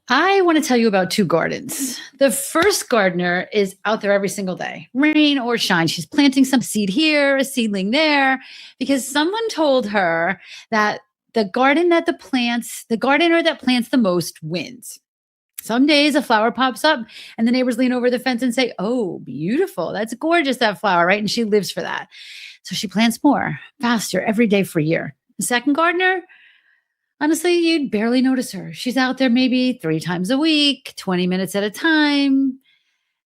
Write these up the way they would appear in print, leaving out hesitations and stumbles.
I want to tell you about two gardens. The first gardener is out there every single day, rain or shine. She's planting some seed here, a seedling there, because someone told her that the gardener that plants the most wins. Some days a flower pops up and the neighbors lean over the fence and say, "Oh, beautiful. That's gorgeous, that flower," right? And she lives for that. So she plants more, faster, every day for a year. The second gardener, honestly, you'd barely notice her. She's out there maybe 3 times a week, 20 minutes at a time.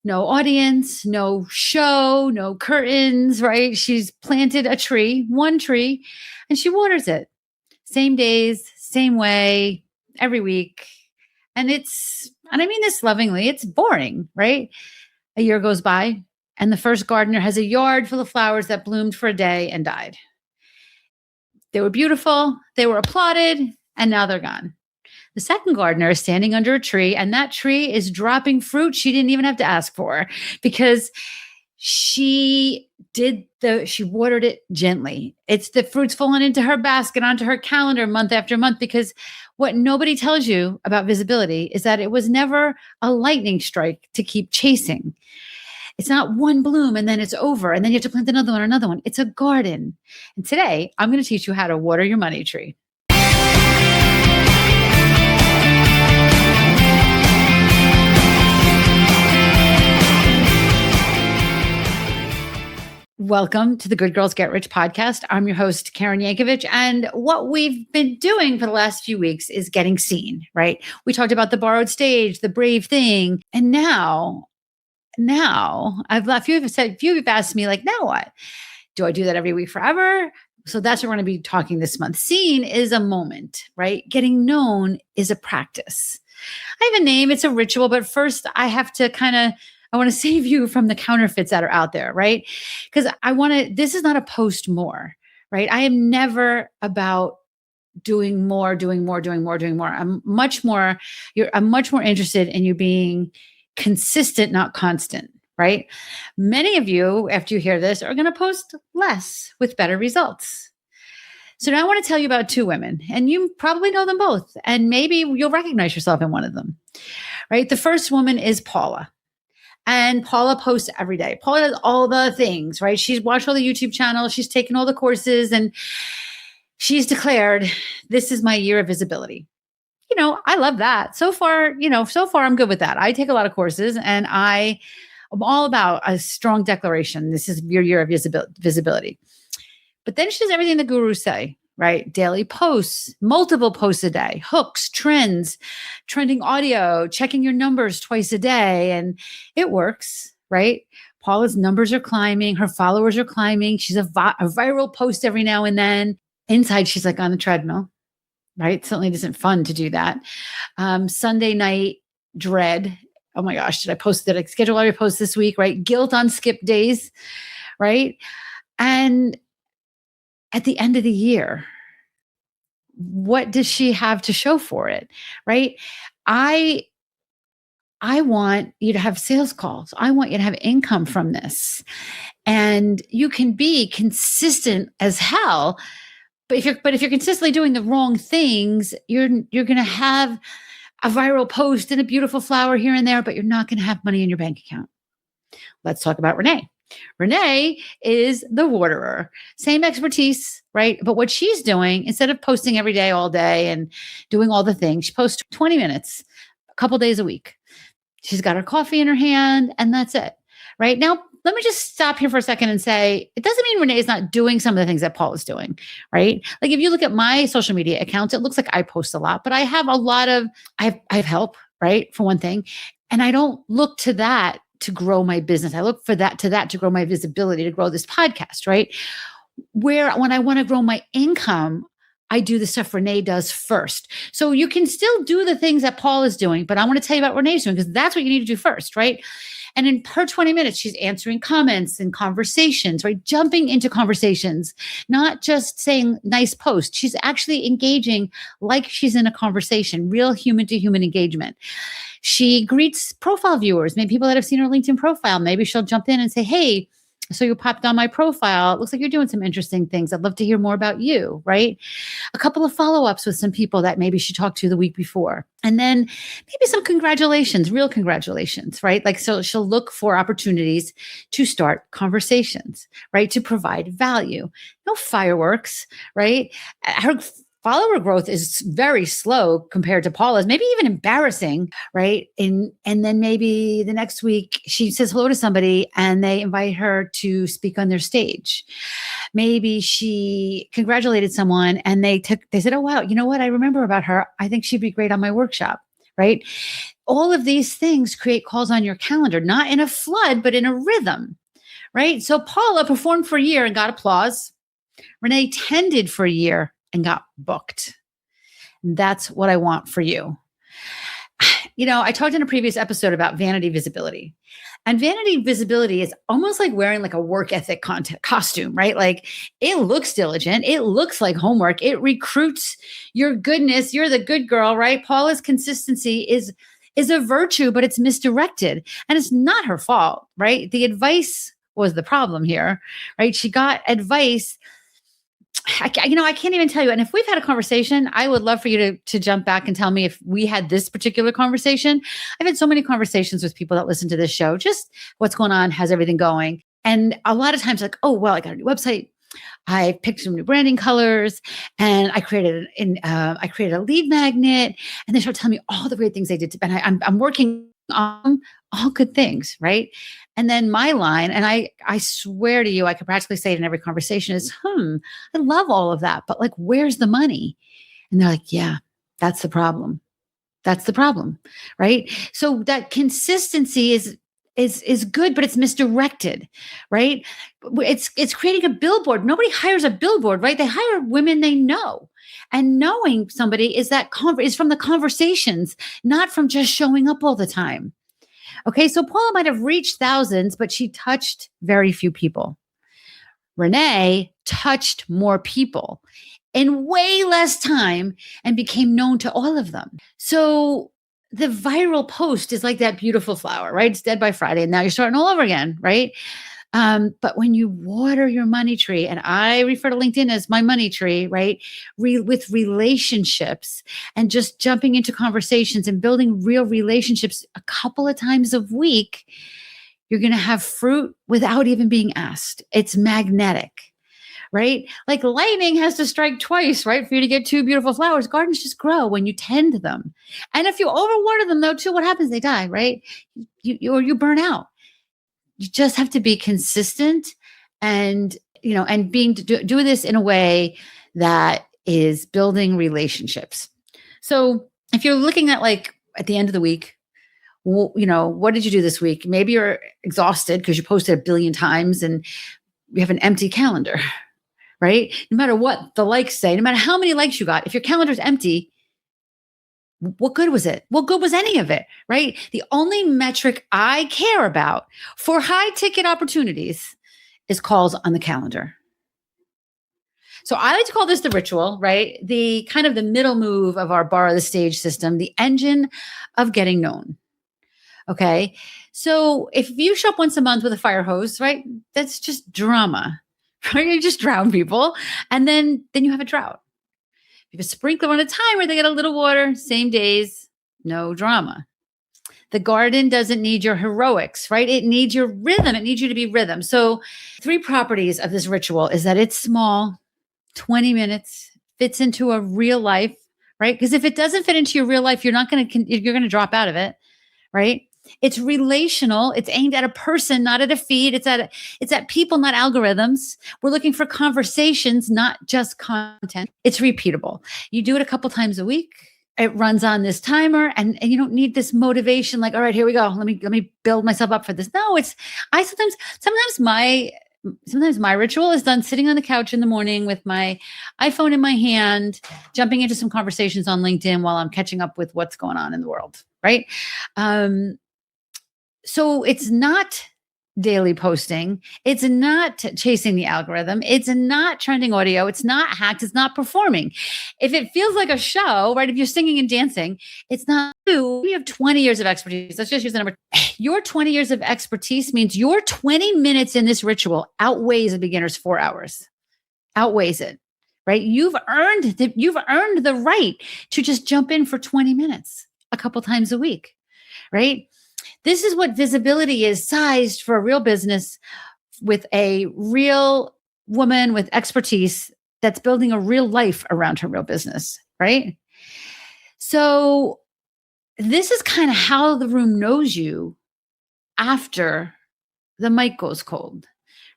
No audience, no show, no curtains, right? She's planted a tree, one tree, and she waters it. Same days, same way, every week. And I mean this lovingly, it's boring, right? A year goes by, and the first gardener has a yard full of flowers that bloomed for a day and died. They were beautiful, they were applauded, and now they're gone. The second gardener is standing under a tree, and that tree is dropping fruit she didn't even have to ask for because she watered it gently. It's the fruits falling into her basket, onto her calendar month after month, because what nobody tells you about visibility is that it was never a lightning strike to keep chasing. It's not one bloom and then it's over and then you have to plant another one. It's a garden. And today I'm going to teach you how to water your money tree. Welcome to the Good Girls Get Rich podcast. I'm your host, Karen Yankovich. And what we've been doing for the last few weeks is getting seen, right? We talked about the borrowed stage, the brave thing. And now a few of you have asked me, like, now what? Do I do that every week forever? So that's what we're going to be talking this month. Seen is a moment, right? Getting known is a practice. I have a name, it's a ritual, but first I want to save you from the counterfeits that are out there, right? Because this is not a post more, right? I am never about doing more. I'm much more interested in you being consistent, not constant, right? Many of you, after you hear this, are going to post less with better results. So now I want to tell you about two women, and you probably know them both, and maybe you'll recognize yourself in one of them, right? The first woman is Paula. And Paula posts every day. Paula does all the things, right? She's watched all the YouTube channels. She's taken all the courses and she's declared, this is my year of visibility. I love that. So far I'm good with that. I take a lot of courses and I'm all about a strong declaration. This is your year of visibility. But then she does everything the gurus say, right? Daily posts, multiple posts a day, hooks, trends, trending audio, checking your numbers twice a day. And it works, right? Paula's numbers are climbing. Her followers are climbing. She's a viral post every now and then. Inside, she's like on the treadmill, right? Certainly it isn't fun to do that. Sunday night dread. Oh my gosh, did I schedule all your posts this week, right? Guilt on skip days, right? And at the end of the year, what does she have to show for it, right? I want you to have sales calls. I want you to have income from this. And you can be consistent as hell, but if you're consistently doing the wrong things, you're going to have a viral post and a beautiful flower here and there, but you're not going to have money in your bank account. Let's talk about Renee. Renee is the waterer. Same expertise, right? But what she's doing, instead of posting every day, all day, and doing all the things, she posts 20 minutes, a couple days a week. She's got her coffee in her hand, and that's it, right? Now, let me just stop here for a second and say, it doesn't mean Renee is not doing some of the things that Paul is doing, right? Like if you look at my social media accounts, it looks like I post a lot, but I have I have help, right? For one thing. And I don't look to that to grow my business. I look for that to grow my visibility, to grow this podcast, right? When I want to grow my income, I do the stuff Renee does first. So you can still do the things that Paul is doing, but I want to tell you about Renee's doing because that's what you need to do first, right? And in her 20 minutes, she's answering comments and conversations, right? Jumping into conversations, not just saying nice post. She's actually engaging like she's in a conversation, real human to human engagement. She greets profile viewers, maybe people that have seen her LinkedIn profile. Maybe she'll jump in and say, hey, So you popped on my profile. It looks like you're doing some interesting things. I'd love to hear more about you, right? A couple of follow-ups with some people that maybe she talked to the week before. And then maybe some congratulations, real congratulations, right? Like, so she'll look for opportunities to start conversations, right? To provide value. No fireworks, right? Her follower growth is very slow compared to Paula's, maybe even embarrassing, right? And then maybe the next week she says hello to somebody and they invite her to speak on their stage. Maybe she congratulated someone and they said, oh, wow, you know what? I remember about her. I think she'd be great on my workshop, right? All of these things create calls on your calendar, not in a flood, but in a rhythm, right? So Paula performed for a year and got applause. Renee tended for a year and got booked. That's what I want for you. I talked in a previous episode about vanity visibility. And vanity visibility is almost like wearing like a work ethic costume, right? Like it looks diligent. It looks like homework. It recruits your goodness. You're the good girl, right? Paula's consistency is a virtue, but it's misdirected. And it's not her fault, right? The advice was the problem here, right? She got advice. I can't even tell you. And if we've had a conversation, I would love for you to jump back and tell me if we had this particular conversation. I've had so many conversations with people that listen to this show, just what's going on, how's everything going? And a lot of times like, oh, well, I got a new website. I picked some new branding colors and I created a lead magnet, and they start telling me all the great things they did. And I'm working on all good things, right? And then my line, and I swear to you, I could practically say it in every conversation is, I love all of that, but like, where's the money? And they're like, yeah, that's the problem. That's the problem, right? So that consistency is good, but it's misdirected, right? It's creating a billboard. Nobody hires a billboard, right? They hire women they know. And knowing somebody is from the conversations, not from just showing up all the time. Okay, so Paula might have reached thousands, but she touched very few people. Renee touched more people in way less time and became known to all of them. So the viral post is like that beautiful flower, right? It's dead by Friday, and now you're starting all over again, right? But when you water your money tree, and I refer to LinkedIn as my money tree, right? With relationships and just jumping into conversations and building real relationships a couple of times a week, you're going to have fruit without even being asked. It's magnetic, right? Like lightning has to strike twice, right? For you to get two beautiful flowers. Gardens just grow when you tend them. And if you overwater them though, too, what happens? They die, right? You burn out. You just have to be consistent and do this in a way that is building relationships. So if you're looking at like at the end of the week, what did you do this week? Maybe you're exhausted because you posted 1 billion times and you have an empty calendar, right? No matter what the likes say, no matter how many likes you got, if your calendar's empty, what good was it? What good was any of it, right? The only metric I care about for high ticket opportunities is calls on the calendar. So I like to call this the ritual, right? The kind of the middle move of our borrow the stage system, the engine of getting known. Okay. So if you show up once a month with a fire hose, right? That's just drama, right? You just drown people. And then you have a drought. If you sprinkler on a timer, they get a little water, same days, no drama. The garden doesn't need your heroics, right? It needs your rhythm. It needs you to be rhythm. So 3 properties of this ritual is that it's small, 20 minutes, fits into a real life, right? Because if it doesn't fit into your real life, you're going to drop out of it, right? It's relational. It's aimed at a person, not at a feed. It's at people, not algorithms. We're looking for conversations, not just content. It's repeatable. You do it a couple times a week. It runs on this timer, and you don't need this motivation. Like, all right, here we go. Let me build myself up for this. No, sometimes my ritual is done sitting on the couch in the morning with my iPhone in my hand, jumping into some conversations on LinkedIn while I'm catching up with what's going on in the world, right? So it's not daily posting. It's not chasing the algorithm. It's not trending audio. It's not hacked. It's not performing. If it feels like a show, right? If you're singing and dancing, it's not you. You have 20 years of expertise. Let's just use the number. Your 20 years of expertise means your 20 minutes in this ritual outweighs a beginner's 4 hours. Outweighs it, right? You've earned the right to just jump in for 20 minutes a couple times a week, right? This is what visibility is sized for a real business with a real woman with expertise that's building a real life around her real business, right? So this is kind of how the room knows you after the mic goes cold,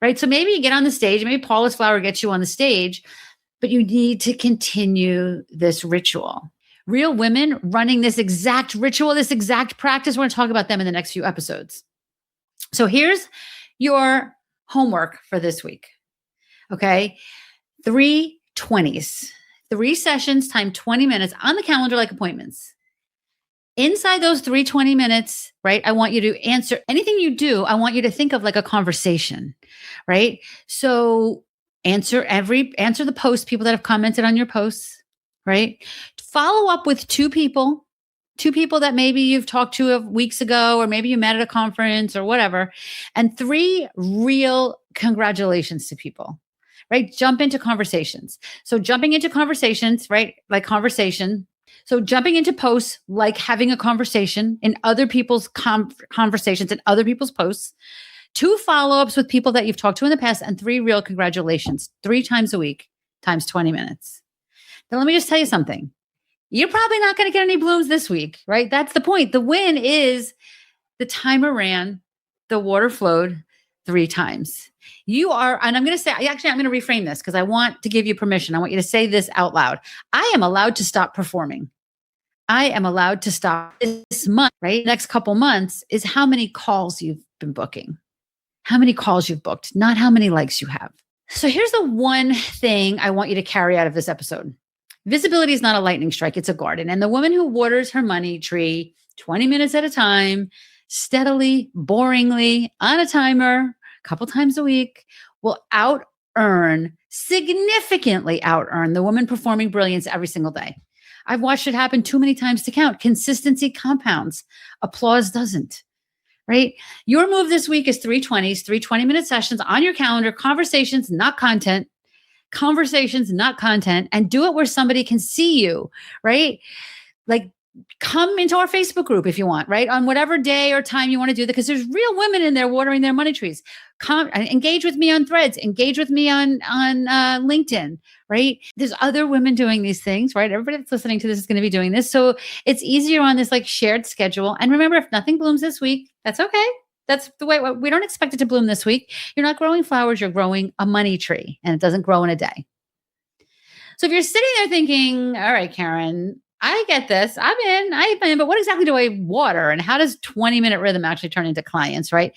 right? So maybe you get on the stage, maybe Paula's flower gets you on the stage, but you need to continue this ritual. Real women running this exact ritual, this exact practice. We're going to talk about them in the next few episodes. So here's your homework for this week. Okay. 3 20s, 3 sessions, time 20 minutes on the calendar, like appointments. Inside those 20 minutes, right? I want you to answer anything you do. I want you to think of like a conversation, right? So answer the post, people that have commented on your posts, right? Follow up with two people that maybe you've talked to weeks ago, or maybe you met at a conference or whatever, and 3 real congratulations to people, right? Jump into conversations. So jumping into conversations, right? Like conversation. So jumping into posts, like having a conversation in other people's conversations and other people's posts. 2 follow-ups with people that you've talked to in the past, and 3 real congratulations, 3 times a week, times 20 minutes. Now, let me just tell you something. You're probably not going to get any blooms this week, right? That's the point. The win is the timer ran, the water flowed 3 times. You are, and I'm going to say, actually, I'm going to reframe this because I want to give you permission. I want you to say this out loud. I am allowed to stop performing. I am allowed to stop this month, right? Next couple months is how many calls you've been booking, how many calls you've booked, not how many likes you have. So here's the one thing I want you to carry out of this episode. Visibility is not a lightning strike, it's a garden. And the woman who waters her money tree 20 minutes at a time, steadily, boringly, on a timer, a couple times a week, will significantly out earn the woman performing brilliance every single day. I've watched it happen too many times to count. Consistency compounds. Applause doesn't, right? Your move this week is 3 20-minute sessions on your calendar, conversations, not content. Conversations, not content, and do it where somebody can see you, right? Like come into our Facebook group if you want, right? On whatever day or time you want to do that, because there's real women in there watering their money trees. Engage with me on Threads, engage with me on LinkedIn, right? There's other women doing these things, right? Everybody that's listening to this is going to be doing this. So it's easier on this like shared schedule. And remember, if nothing blooms this week, that's okay. That's the way. We don't expect it to bloom this week. You're not growing flowers, you're growing a money tree, and it doesn't grow in a day. So if you're sitting there thinking, all right, Karen, I get this. I've been, but what exactly do I water? And how does 20-minute rhythm actually turn into clients, right?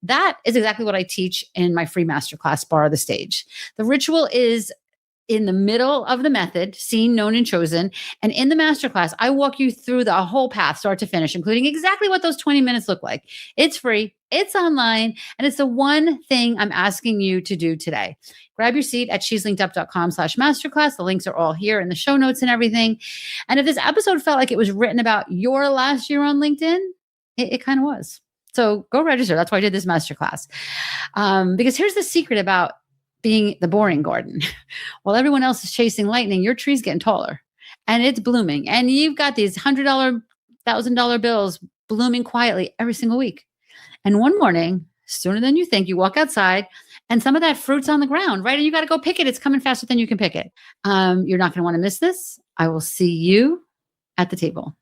That is exactly what I teach in my free masterclass, Bar of the Stage. The ritual is in the middle of the method, seen, known, and chosen. And in the masterclass, I walk you through the whole path, start to finish, including exactly what those 20 minutes look like. It's free, it's online, and it's the one thing I'm asking you to do today. Grab your seat at sheslinkedup.com/masterclass. The links are all here in the show notes and everything. And if this episode felt like it was written about your last year on LinkedIn, it kind of was. So go register. That's why I did this masterclass. Because here's the secret about being the boring garden. While everyone else is chasing lightning, your tree's getting taller and it's blooming. And you've got these $100, $1,000 bills blooming quietly every single week. And one morning, sooner than you think, you walk outside and some of that fruit's on the ground, right? And you got to go pick it. It's coming faster than you can pick it. You're not going to want to miss this. I will see you at the table.